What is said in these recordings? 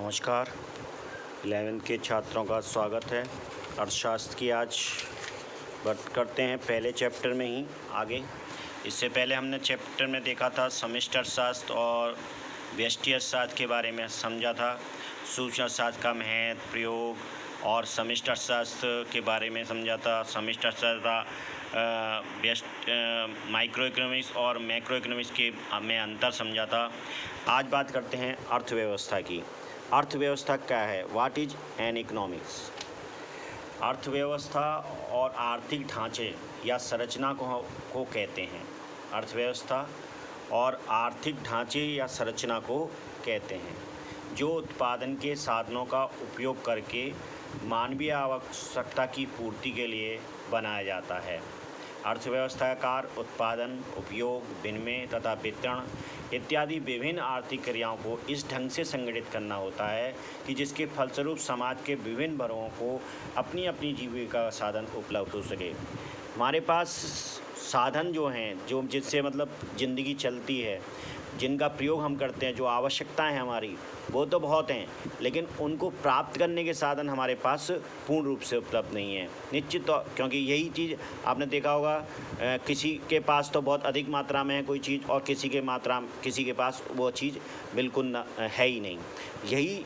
नमस्कार। 11th के छात्रों का स्वागत है। अर्थशास्त्र की आज बात करते हैं पहले चैप्टर में ही आगे। इससे पहले हमने चैप्टर में देखा था समष्टि अर्थशास्त्र और व्यष्टि अर्थशास्त्र के बारे में समझा था, सूक्ष्म अर्थशास्त्र का महत्व, प्रयोग और समष्टि अर्थशास्त्र के बारे में समझा था। समष्टि अर्थशास्त्र माइक्रो इकोनॉमिक्स और मैक्रो इकोनॉमिक्स के में अंतर समझा था। आज बात करते हैं अर्थव्यवस्था की। अर्थव्यवस्था क्या है? What is an economics? अर्थव्यवस्था और आर्थिक ढांचे या संरचना को कहते हैं। अर्थव्यवस्था और आर्थिक ढांचे या संरचना को कहते हैं जो उत्पादन के साधनों का उपयोग करके मानवीय आवश्यकता की पूर्ति के लिए बनाया जाता है। अर्थव्यवस्था का कार्य उत्पादन, उपयोग, विनिमय तथा वितरण इत्यादि विभिन्न आर्थिक क्रियाओं को इस ढंग से संगठित करना होता है कि जिसके फलस्वरूप समाज के विभिन्न वर्गों को अपनी अपनी जीविका का साधन उपलब्ध हो सके। हमारे पास साधन जो हैं, जो जिससे ज़िंदगी चलती है, जिनका प्रयोग हम करते हैं, जो आवश्यकताएं हैं हमारी, वो तो बहुत हैं, लेकिन उनको प्राप्त करने के साधन हमारे पास पूर्ण रूप से उपलब्ध नहीं है। निश्चित तो क्योंकि यही चीज़ आपने देखा होगा, किसी के पास तो बहुत अधिक मात्रा में है कोई चीज़ और किसी के पास वो चीज़ बिल्कुल है ही नहीं।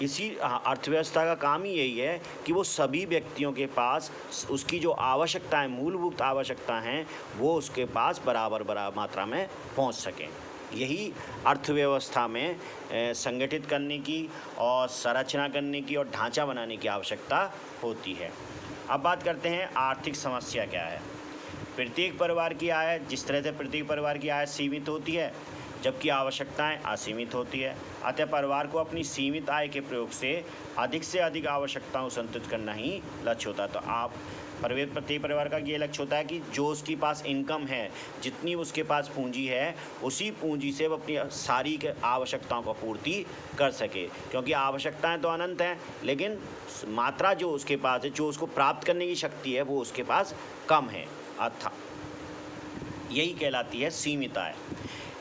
इसी अर्थव्यवस्था का काम ही यही है कि वो सभी व्यक्तियों के पास उसकी जो आवश्यकताएं, मूलभूत आवश्यकता हैं, वो उसके पास बराबर मात्रा में पहुंच सकें। यही अर्थव्यवस्था में संगठित करने की और संरचना करने की और ढांचा बनाने की आवश्यकता होती है। अब बात करते हैं आर्थिक समस्या क्या है। प्रत्येक परिवार की आय, जिस तरह से प्रत्येक परिवार की आय सीमित होती है जबकि आवश्यकताएं असीमित होती है, अतः परिवार को अपनी सीमित आय के प्रयोग से अधिक आवश्यकताओं को संतुष्ट करना ही लक्ष्य होता है। तो प्रत्येक परिवार का ये लक्ष्य होता है कि जो उसके पास इनकम है, जितनी उसके पास पूंजी है, उसी पूंजी से वो अपनी सारी आवश्यकताओं को पूर्ति कर सके। क्योंकि आवश्यकताएं तो अनंत हैं, लेकिन मात्रा जो उसके पास है, जो उसको प्राप्त करने की शक्ति है, वो उसके पास कम है, अर्थात यही कहलाती है सीमित आय।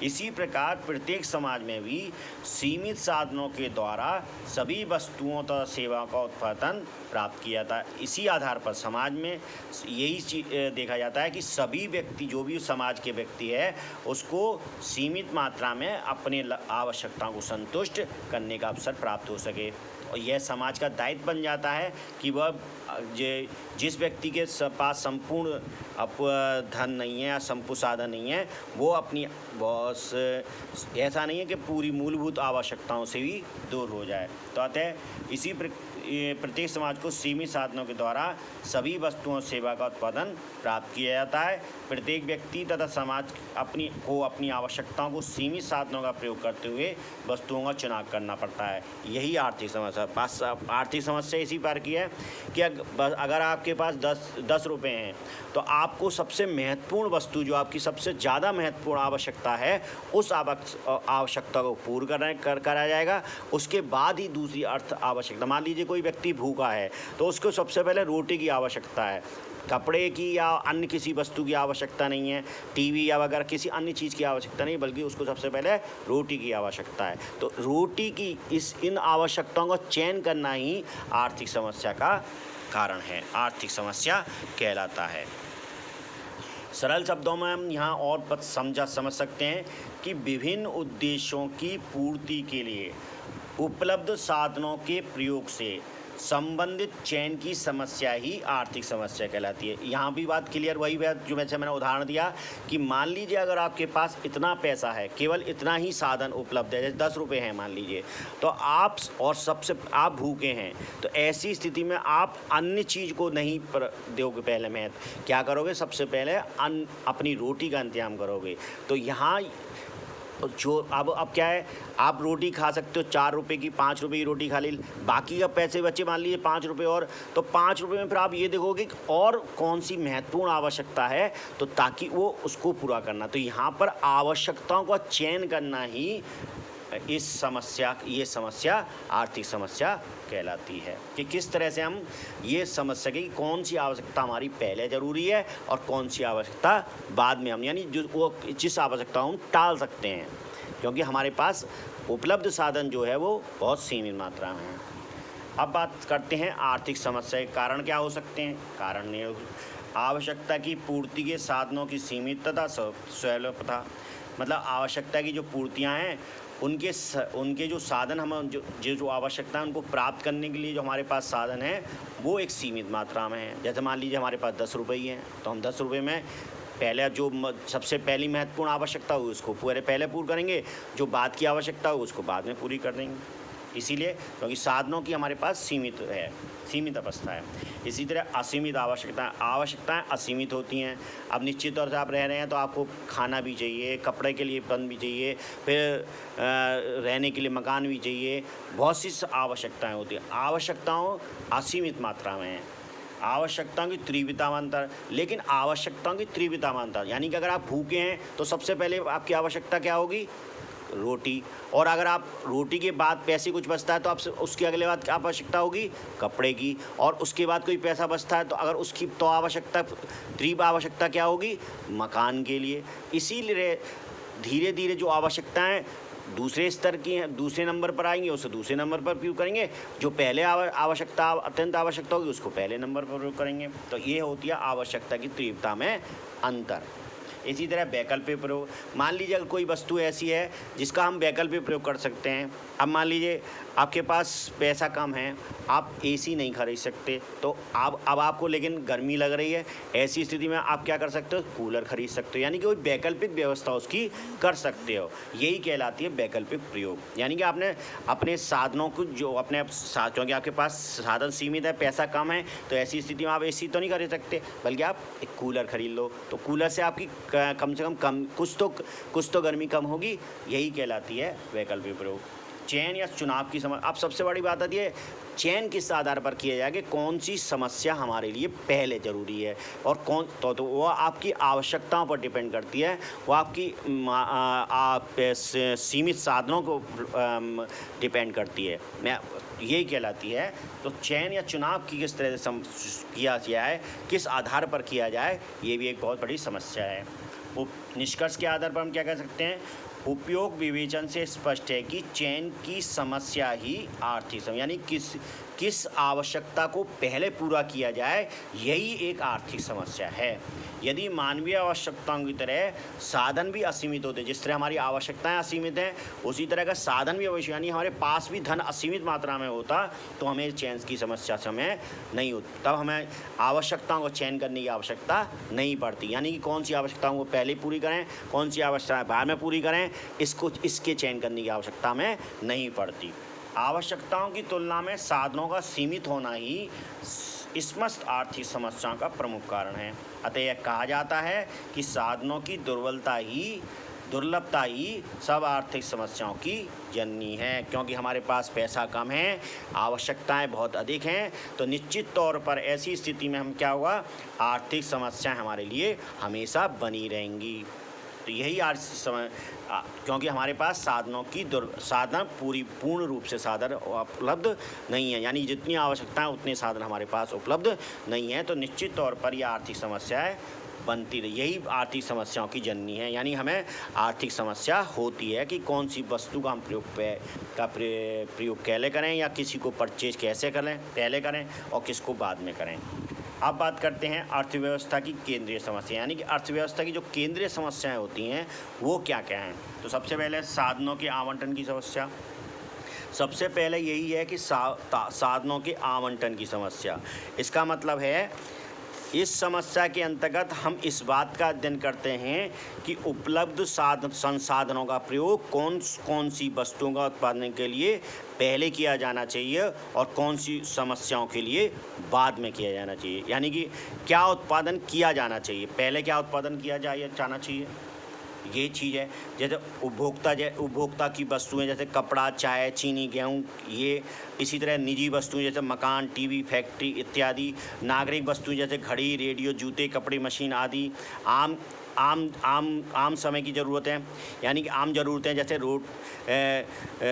इसी प्रकार प्रत्येक समाज में भी सीमित साधनों के द्वारा सभी वस्तुओं तथा सेवाओं का उत्पादन प्राप्त किया जाता है। इसी आधार पर समाज में यही देखा जाता है कि सभी व्यक्ति, जो भी समाज के व्यक्ति है, उसको सीमित मात्रा में अपने आवश्यकताओं को संतुष्ट करने का अवसर प्राप्त हो सके। और यह समाज का दायित्व बन जाता है कि वह जिस व्यक्ति के पास संपूर्ण धन नहीं है या संपूर्ण साधन नहीं है, वो अपनी बॉस ऐसा नहीं है कि पूरी मूलभूत आवश्यकताओं से भी दूर हो जाए। तो अतः इसी प्रत्येक समाज को सीमित साधनों के द्वारा सभी वस्तुओं सेवा का उत्पादन प्राप्त किया जाता है। प्रत्येक व्यक्ति तथा समाज अपनी आवश्यकताओं को सीमित साधनों का प्रयोग करते हुए वस्तुओं का चुनाव करना पड़ता है। यही आर्थिक समस्या। आर्थिक समस्या इसी प्रकार की है कि अगर आपके पास 10 रुपये हैं, तो आपको सबसे महत्वपूर्ण वस्तु, जो आपकी सबसे ज़्यादा महत्वपूर्ण आवश्यकता है, उस आवश्यकता को पूर्ण करा जाएगा। उसके बाद ही दूसरी अर्थ आवश्यकता। मान लीजिए कोई व्यक्ति भूखा है, तो उसको सबसे पहले रोटी की आवश्यकता है, कपड़े की या अन्य किसी वस्तु की आवश्यकता नहीं है, टीवी या वगैरह किसी अन्य चीज़ की आवश्यकता नहीं, बल्कि उसको सबसे पहले रोटी की आवश्यकता है। तो रोटी की इन आवश्यकताओं का चयन करना ही आर्थिक समस्या का कारण है, आर्थिक समस्या कहलाता है। सरल शब्दों में हम यहाँ और समझ सकते हैं कि विभिन्न उद्देश्यों की पूर्ति के लिए उपलब्ध साधनों के प्रयोग से संबंधित चयन की समस्या ही आर्थिक समस्या कहलाती है। यहाँ भी बात क्लियर वही बात जो मैंने उदाहरण दिया कि मान लीजिए अगर आपके पास इतना पैसा है, केवल इतना ही साधन उपलब्ध है, जैसे 10 रुपये हैं मान लीजिए, तो आप भूखे हैं, तो ऐसी स्थिति में आप अन्य चीज़ को नहीं दोगे पहले महत्व। क्या करोगे? सबसे पहले अपनी रोटी का इंतजाम करोगे। तो यहाँ जो अब क्या है, आप रोटी खा सकते हो 4 रुपये की, 5 रुपये की रोटी खा ली, बाकी का पैसे बचे मान लीजिए 5 रुपये और, तो 5 रुपये में फिर आप ये देखोगे कि और कौन सी महत्वपूर्ण आवश्यकता है, तो ताकि वो उसको पूरा करना। तो यहाँ पर आवश्यकताओं का चयन करना ही ये समस्या आर्थिक समस्या कहलाती है। कि किस तरह से हम ये समझ सकें कि कौन सी आवश्यकता हमारी पहले ज़रूरी है और कौन सी आवश्यकता बाद में हम, यानी जिस आवश्यकता हम टाल सकते हैं। क्योंकि हमारे पास उपलब्ध साधन जो है वो बहुत सीमित मात्रा में है। अब बात करते हैं आर्थिक समस्या के कारण क्या हो सकते हैं। कारण नहीं, आवश्यकता की पूर्ति के साधनों की सीमितता, सुलभता, मतलब आवश्यकता की जो पूर्तियां हैं उनके जो साधन हम जो आवश्यकता है उनको प्राप्त करने के लिए जो हमारे पास साधन है वो एक सीमित मात्रा में है। जैसे मान लीजिए हमारे पास 10 रुपये ही हैं, तो हम 10 रुपये में पहले जो सबसे पहली महत्वपूर्ण आवश्यकता हो उसको पहले पूरी करेंगे, जो बाद की आवश्यकता हो उसको बाद में पूरी कर देंगे। इसीलिए क्योंकि साधनों की हमारे पास सीमित अवस्था है। इसी तरह असीमित आवश्यकताएं असीमित होती हैं। अब निश्चित तौर से आप रह रहे हैं तो आपको खाना भी चाहिए, कपड़े के लिए पन भी चाहिए, फिर रहने के लिए मकान भी चाहिए, बहुत सी आवश्यकताएं होती हैं। आवश्यकताओं असीमित मात्रा में हैं। आवश्यकताओं की तीव्रता में अंतर, लेकिन आवश्यकताओं की तीव्रता में अंतर यानी कि अगर आप भूखे हैं तो सबसे पहले आपकी आवश्यकता क्या होगी, रोटी, और अगर आप रोटी के बाद पैसे कुछ बचता है तो आप उसके अगले बाद क्या आवश्यकता होगी, कपड़े की, और उसके बाद कोई पैसा बचता है तो अगर उसकी तो आवश्यकता, तीव्र आवश्यकता क्या होगी, मकान के लिए। इसीलिए धीरे धीरे जो आवश्यकताएं दूसरे स्तर की हैं, दूसरे नंबर पर आएंगे, उसे दूसरे नंबर पर प्रयोग करेंगे, जो पहले आवश्यकता अत्यंत आवश्यकता होगी उसको पहले नंबर पर प्रयोग करेंगे। तो ये होती है आवश्यकता की तीव्रता में अंतर। इसी तरह वैकल्पिक प्रयोग, मान लीजिए अगर कोई वस्तु ऐसी है जिसका हम वैकल्पिक प्रयोग कर सकते हैं। अब मान लीजिए आपके पास पैसा कम है, आप एसी नहीं खरीद सकते, तो अब आपको लेकिन गर्मी लग रही है, ऐसी स्थिति में आप क्या कर सकते हो, कूलर खरीद सकते हो, यानी कि कोई वैकल्पिक व्यवस्था उसकी कर सकते हो। यही कहलाती है वैकल्पिक प्रयोग। यानी कि आपने अपने साधनों को जो अपने क्योंकि आपके पास साधन सीमित है, पैसा कम है, तो ऐसी स्थिति में आप एसी तो नहीं खरीद सकते, बल्कि आप एक कूलर खरीद लो, तो कूलर से आपकी कम से कम कुछ तो गर्मी कम होगी। यही कहलाती है वैकल्पिक प्रयोग। चयन या चुनाव की समस्या, अब सबसे बड़ी बात आती है चयन किस आधार पर किया जाए कि कौन सी समस्या हमारे लिए पहले ज़रूरी है, और कौन तो वो आपकी आवश्यकताओं पर डिपेंड करती है, वो आपकी सीमित साधनों को डिपेंड करती है। मैं यही कहलाती है। तो चयन या चुनाव की किस तरह से किया जाए, किस आधार पर किया जाए, ये भी एक बहुत बड़ी समस्या है। निष्कर्ष के आधार पर हम क्या कह सकते हैं, उपयोग विवेचन से स्पष्ट है कि चयन की समस्या ही आर्थिक समस्या, यानी किस आवश्यकता को पहले पूरा किया जाए, यही एक आर्थिक समस्या है। यदि मानवीय आवश्यकताओं की तरह साधन भी असीमित होते, जिस तरह हमारी आवश्यकताएं असीमित हैं, उसी तरह का साधन भी अवश्य, यानी हमारे पास भी धन असीमित मात्रा में होता, तो हमें चयन की समस्या से हमें नहीं होती, तब हमें आवश्यकताओं को चयन करने की आवश्यकता नहीं पड़ती। यानी कि कौन सी आवश्यकताओं को पहले पूरी करें, कौन सी आवश्यकताएं बाद में पूरी करें, इसके चयन करने की आवश्यकता हमें नहीं पड़ती। आवश्यकताओं की तुलना में साधनों का सीमित होना ही समस्त आर्थिक समस्याओं का प्रमुख कारण है। अतः यह कहा जाता है कि साधनों की दुर्लभता ही सब आर्थिक समस्याओं की जननी है। क्योंकि हमारे पास पैसा कम है, आवश्यकताएं बहुत अधिक हैं, तो निश्चित तौर पर ऐसी स्थिति में हम क्या होगा, आर्थिक समस्याएं हमारे लिए हमेशा बनी रहेंगी। तो यही क्योंकि हमारे पास साधन पूर्ण रूप से साधन उपलब्ध नहीं है, यानी जितनी आवश्यकता है उतने साधन हमारे पास उपलब्ध नहीं है, तो निश्चित तौर पर यह आर्थिक समस्याएं बनती रही। यही आर्थिक समस्याओं की जननी है। यानी हमें आर्थिक समस्या होती है कि कौन सी वस्तु का हम प्रयोग पहले करें, या किसी को परचेज कैसे करें, पहले करें और किसको बाद में करें। अब बात करते हैं अर्थव्यवस्था की केंद्रीय समस्या, यानी कि अर्थव्यवस्था की जो केंद्रीय समस्याएं होती हैं वो क्या क्या हैं। तो सबसे पहले साधनों के आवंटन की समस्या। सबसे पहले यही है कि साधनों के आवंटन की समस्या। इसका मतलब है इस समस्या के अंतर्गत हम इस बात का अध्ययन करते हैं कि उपलब्ध संसाधनों का प्रयोग कौन सी वस्तुओं का उत्पादन के लिए पहले किया जाना चाहिए और कौन सी समस्याओं के लिए बाद में किया जाना चाहिए। यानी कि क्या उत्पादन किया जाना चाहिए, पहले क्या उत्पादन किया जाना चाहिए, ये चीज़ है। जैसे उपभोक्ता की वस्तुएं जैसे कपड़ा, चाय, चीनी, गेहूँ, ये इसी तरह निजी वस्तुएं जैसे मकान, टीवी, फैक्ट्री इत्यादि। नागरिक वस्तुएं जैसे घड़ी, रेडियो, जूते, कपड़े, मशीन आदि। आम समय की ज़रूरतें, यानी कि आम ज़रूरतें जैसे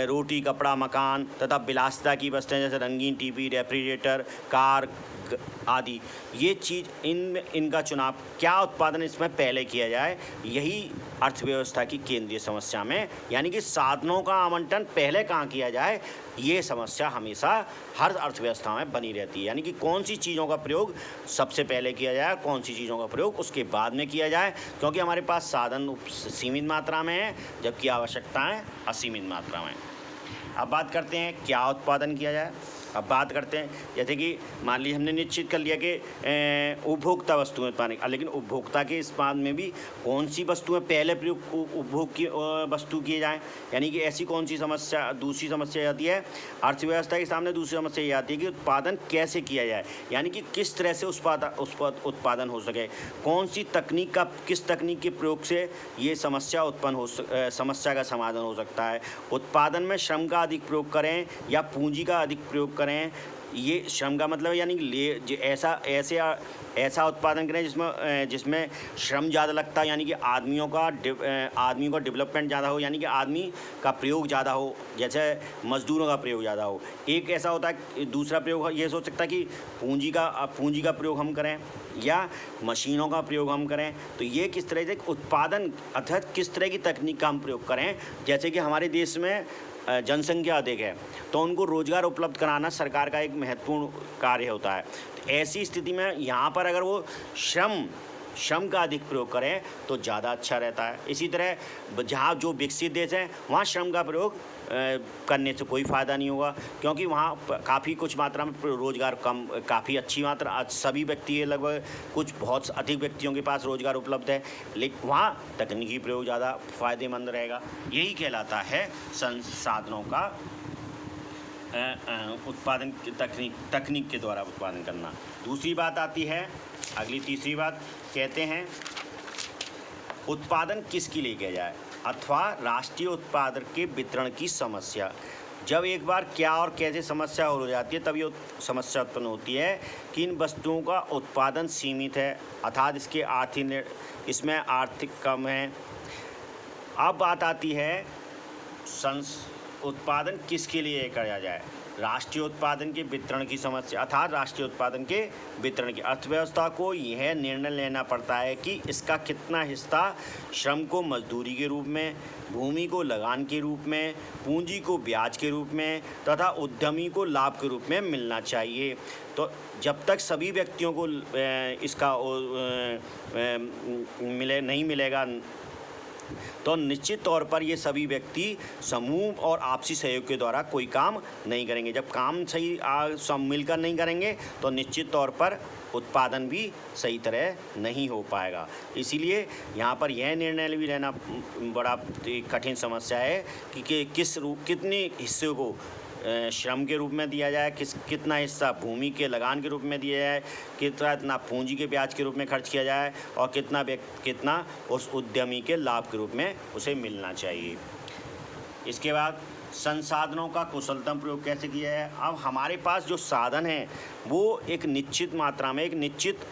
रोटी, कपड़ा, मकान, तथा विलासिता की वस्तुएं जैसे रंगीन टीवी, रेफ्रिजरेटर, कार आदि। ये चीज़ इनका चुनाव, क्या उत्पादन इसमें पहले किया जाए, यही अर्थव्यवस्था की केंद्रीय समस्या में, यानी कि साधनों का आवंटन पहले कहाँ किया जाए, ये समस्या हमेशा हर अर्थव्यवस्था में बनी रहती है। यानी कि कौन सी चीज़ों का प्रयोग सबसे पहले किया जाए, कौन सी चीज़ों का प्रयोग उसके बाद में किया जाए, क्योंकि हमारे पास साधन सीमित मात्रा में है जबकि आवश्यकताएं असीमित मात्रा में। अब बात करते हैं क्या उत्पादन किया जाए। अब बात करते हैं, जैसे कि मान लीजिए हमने निश्चित कर लिया कि उपभोक्ता वस्तुएं उत्पादन, लेकिन उपभोक्ता के इस बात में भी कौन सी वस्तुएं पहले प्रयोग उपभोग की वस्तु किए जाएं, यानी कि ऐसी कौन सी समस्या, दूसरी समस्या आती है अर्थव्यवस्था के सामने। दूसरी समस्या ये आती है कि उत्पादन कैसे किया जाए, यानी कि किस तरह से उत्पादन हो सके, कौन सी तकनीक का, किस तकनीक के प्रयोग से ये समस्या समस्या का समाधान हो सकता है। उत्पादन में श्रम का अधिक प्रयोग करें या पूंजी का अधिक प्रयोग करें, ये श्रम का मतलब यानी ऐसा उत्पादन करें जिसमें श्रम ज़्यादा लगता है, यानी कि आदमियों का डेवलपमेंट ज़्यादा हो, यानी कि आदमी का प्रयोग ज़्यादा हो, जैसे मजदूरों का प्रयोग ज़्यादा हो। एक ऐसा होता है, दूसरा प्रयोग ये सोच सकता है कि पूंजी का प्रयोग हम करें या मशीनों का प्रयोग हम करें। तो ये किस तरह से उत्पादन अर्थात किस तरह की तकनीक का हम प्रयोग करें। जैसे कि हमारे देश में जनसंख्या अधिक है तो उनको रोज़गार उपलब्ध कराना सरकार का एक महत्वपूर्ण कार्य होता है। तो ऐसी स्थिति में यहाँ पर अगर वो श्रम का अधिक प्रयोग करें तो ज़्यादा अच्छा रहता है। इसी तरह जहाँ जो विकसित देश हैं वहाँ श्रम का प्रयोग करने से कोई फ़ायदा नहीं होगा, क्योंकि वहाँ काफ़ी कुछ मात्रा में रोज़गार काफ़ी अच्छी मात्रा, आज सभी व्यक्ति लगभग कुछ बहुत अधिक व्यक्तियों के पास रोज़गार उपलब्ध है, लेकिन वहाँ तकनीकी प्रयोग ज़्यादा फ़ायदेमंद रहेगा। यही कहलाता है संसाधनों का उत्पादन तकनीक के द्वारा उत्पादन करना। दूसरी बात आती है, अगली तीसरी बात कहते हैं उत्पादन किसके लिए किया जाए अथवा राष्ट्रीय उत्पादन के वितरण की समस्या। जब एक बार क्या और कैसे समस्या हो जाती है तब ये समस्या उत्पन्न होती है कि इन वस्तुओं का उत्पादन सीमित है अर्थात इसमें आर्थिक कम है। अब बात आती है उत्पादन किसके लिए किया जाए, राष्ट्रीय उत्पादन के वितरण की समस्या अर्थात राष्ट्रीय उत्पादन के वितरण की। अर्थव्यवस्था को यह निर्णय लेना पड़ता है कि इसका कितना हिस्सा श्रम को मजदूरी के रूप में, भूमि को लगान के रूप में, पूंजी को ब्याज के रूप में तथा उद्यमी को लाभ के रूप में मिलना चाहिए। तो जब तक सभी व्यक्तियों को इसका नहीं मिलेगा तो निश्चित तौर पर ये सभी व्यक्ति समूह और आपसी सहयोग के द्वारा कोई काम नहीं करेंगे। जब काम सही सब मिलकर नहीं करेंगे तो निश्चित तौर पर उत्पादन भी सही तरह नहीं हो पाएगा। इसीलिए यहाँ पर यह निर्णय भी लेना बड़ा कठिन समस्या है कि कितने हिस्से को श्रम के रूप में दिया जाए, कितना हिस्सा भूमि के लगान के रूप में दिया जाए, कितना पूंजी के ब्याज के रूप में खर्च किया जाए और कितना उस उद्यमी के लाभ के रूप में उसे मिलना चाहिए। इसके बाद संसाधनों का कुशलतम प्रयोग कैसे किया है। अब हमारे पास जो साधन है वो एक निश्चित मात्रा में, एक निश्चित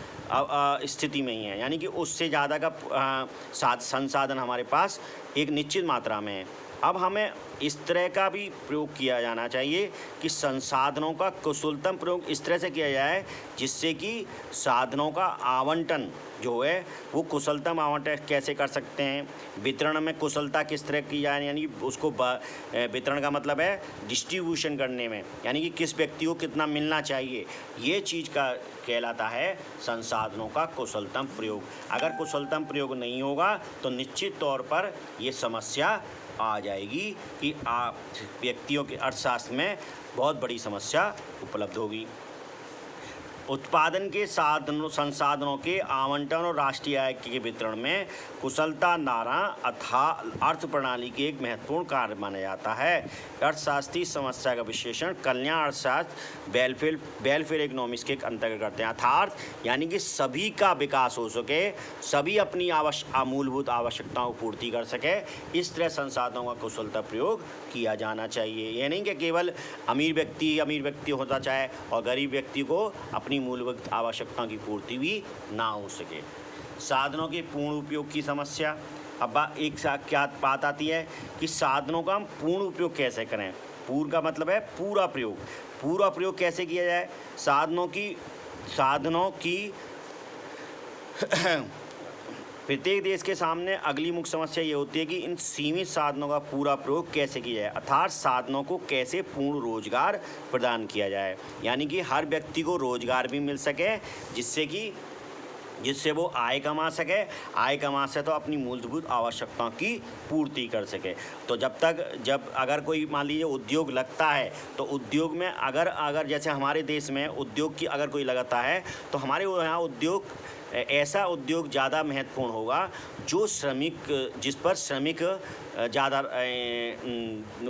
स्थिति में ही है, यानी कि उससे ज़्यादा का संसाधन हमारे पास एक निश्चित मात्रा में है। अब हमें इस तरह का भी प्रयोग किया जाना चाहिए कि संसाधनों का कुशलतम प्रयोग इस तरह से किया जाए जिससे कि साधनों का आवंटन जो है वो कुशलतम आवंटन कैसे कर सकते हैं, वितरण में कुशलता किस तरह की जाए, यानी उसको वितरण का मतलब है डिस्ट्रीब्यूशन करने में, यानी कि किस व्यक्ति को कितना मिलना चाहिए, ये चीज़ का कहलाता है संसाधनों का कुशलतम प्रयोग। अगर कुशलतम प्रयोग नहीं होगा तो निश्चित तौर पर ये समस्या आ जाएगी कि व्यक्तियों के अर्थशास्त्र में बहुत बड़ी समस्या उपलब्ध होगी। उत्पादन के संसाधनों के आवंटन और राष्ट्रीय आय के वितरण में कुशलता नारा अथा अर्थ प्रणाली के एक महत्वपूर्ण कार्य माना जाता है। अर्थशास्त्री समस्या का विश्लेषण कल्याण अर्थशास्त्र वेलफेयर इकोनॉमिक्स के अंतर्गत करते हैं, अर्थात यानी कि सभी का विकास हो सके, सभी अपनी मूलभूत आवश्यकताओं को पूर्ति कर सके, इस तरह संसाधनों का कुशलता प्रयोग किया जाना चाहिए। यह नहीं कि केवल अमीर व्यक्ति होता चाहे और गरीब व्यक्ति को अपनी मूलभूत आवश्यकताओं की पूर्ति भी ना हो सके। साधनों के पूर्ण उपयोग की समस्या। अब एक क्या बात आती है कि साधनों का हम पूर्ण उपयोग कैसे करें। पूर्ण का मतलब है पूरा प्रयोग। पूरा प्रयोग कैसे किया जाए। साधनों की प्रत्येक देश के सामने अगली मुख्य समस्या ये होती है कि इन सीमित साधनों का पूरा प्रयोग कैसे किया जाए, अर्थात साधनों को कैसे पूर्ण रोजगार प्रदान किया जाए, यानी कि हर व्यक्ति को रोजगार भी मिल सके जिससे वो आय कमा सके तो अपनी मूलभूत आवश्यकताओं की पूर्ति कर सके। तो जब अगर कोई मान लीजिए उद्योग लगता है तो उद्योग में अगर जैसे हमारे देश में उद्योग की अगर कोई लगाता है तो हमारे यहाँ ऐसा उद्योग ज़्यादा महत्वपूर्ण होगा जिस पर श्रमिक ज़्यादा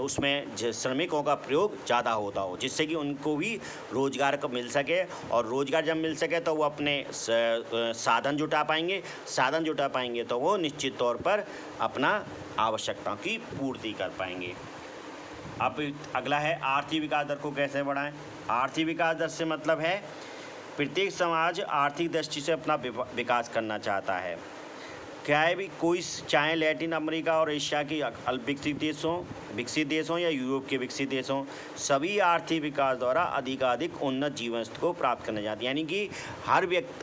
उसमें श्रमिकों का प्रयोग ज़्यादा होता हो, जिससे कि उनको भी रोज़गार को मिल सके, और रोज़गार जब मिल सके तो वो अपने साधन जुटा पाएंगे तो वो निश्चित तौर पर अपना आवश्यकताओं की पूर्ति कर पाएंगे। अब अगला है आर्थिक विकास दर को कैसे बढ़ाएं। आर्थिक विकास दर से मतलब है प्रत्येक समाज आर्थिक दृष्टि से अपना विकास करना चाहता है। क्या है भी कोई चाहे लैटिन अमेरिका और एशिया के विकसित देशों या यूरोप के विकसित देशों, सभी आर्थिक विकास द्वारा अधिकाधिक उन्नत जीवन स्तर को प्राप्त करना चाहते हैं। यानी कि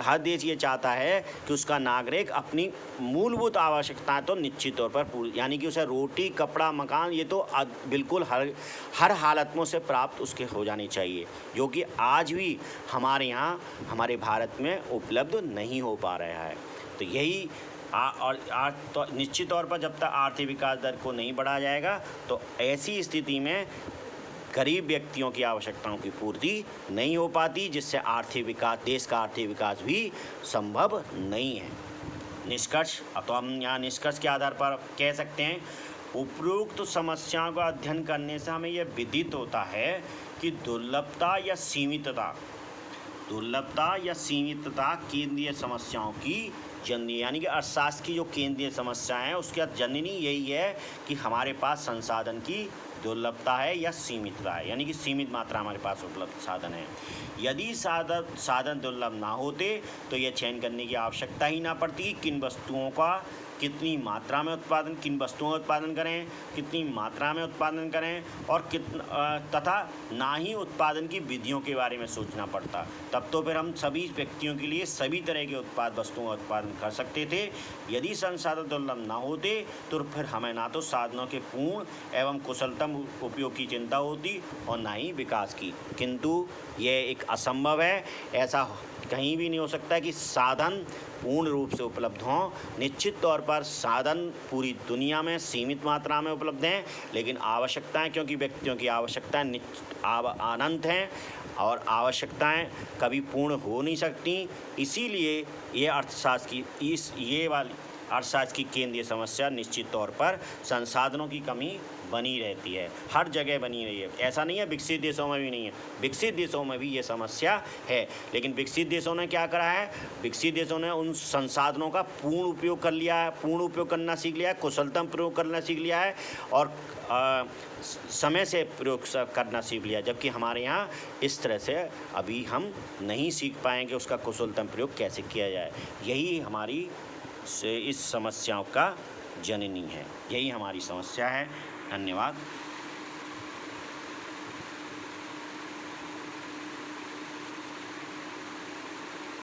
हर देश ये चाहता है कि उसका नागरिक अपनी मूलभूत आवश्यकताएं तो निश्चित तौर पर पूरी, यानी कि उसे रोटी कपड़ा मकान ये तो बिल्कुल हर हालत में उसे प्राप्त उसके हो जानी चाहिए, जो कि आज भी हमारे यहाँ हमारे भारत में उपलब्ध नहीं हो पा रहा है। तो यही तो निश्चित तौर पर जब तक आर्थिक विकास दर को नहीं बढ़ाया जाएगा तो ऐसी स्थिति में गरीब व्यक्तियों की आवश्यकताओं की पूर्ति नहीं हो पाती, जिससे देश का आर्थिक विकास भी संभव नहीं है। निष्कर्ष, अब तो हम यहाँ निष्कर्ष के आधार पर कह सकते हैं, उपरोक्त समस्याओं का अध्ययन करने से हमें यह विदित होता है कि दुर्लभता या सीमितता केंद्रीय समस्याओं की जननी, यानी कि अर्थशास्त्र की जो केंद्रीय समस्या है उसका जननी यही है कि हमारे पास संसाधन की दुर्लभता है या सीमितता है, यानी कि सीमित मात्रा हमारे पास उपलब्ध साधन है। यदि साधन दुर्लभ ना होते तो यह चयन करने की आवश्यकता ही ना पड़ती कि किन वस्तुओं का कितनी मात्रा में उत्पादन, किन वस्तुओं का उत्पादन करें, कितनी मात्रा में उत्पादन करें, और तथा ना ही उत्पादन की विधियों के बारे में सोचना पड़ता। तब तो फिर हम सभी व्यक्तियों के लिए सभी तरह के वस्तुओं का उत्पादन कर सकते थे। यदि संसाधन दुर्लभ ना होते तो फिर हमें ना तो साधनों के पूर्ण एवं कुशलतम उपयोग की चिंता होती और ना ही विकास की। किंतु यह एक असंभव है, ऐसा कहीं भी नहीं हो सकता कि साधन पूर्ण रूप से उपलब्ध हों। निश्चित तौर पर साधन पूरी दुनिया में सीमित मात्रा में उपलब्ध हैं, लेकिन आवश्यकताएं, क्योंकि व्यक्तियों की आवश्यकताएं अनंत हैं और आवश्यकताएं कभी पूर्ण हो नहीं सकती, इसीलिए ये अर्थशास्त्र की केंद्रीय समस्या निश्चित तौर पर संसाधनों की कमी बनी रहती है, हर जगह बनी रही है। ऐसा नहीं है विकसित देशों में भी नहीं है, विकसित देशों में भी ये समस्या है, लेकिन विकसित देशों ने क्या करा है, विकसित देशों ने उन संसाधनों का पूर्ण उपयोग कर लिया है, पूर्ण उपयोग करना सीख लिया है, कुशलतम प्रयोग करना सीख लिया है और समय से प्रयोग करना सीख लिया, जबकि हमारे यहाँ इस तरह से अभी हम नहीं सीख पाएंगे उसका कुशलतम प्रयोग कैसे किया जाए। यही हमारी इस समस्याओं का जननी है, यही हमारी समस्या है। धन्यवाद।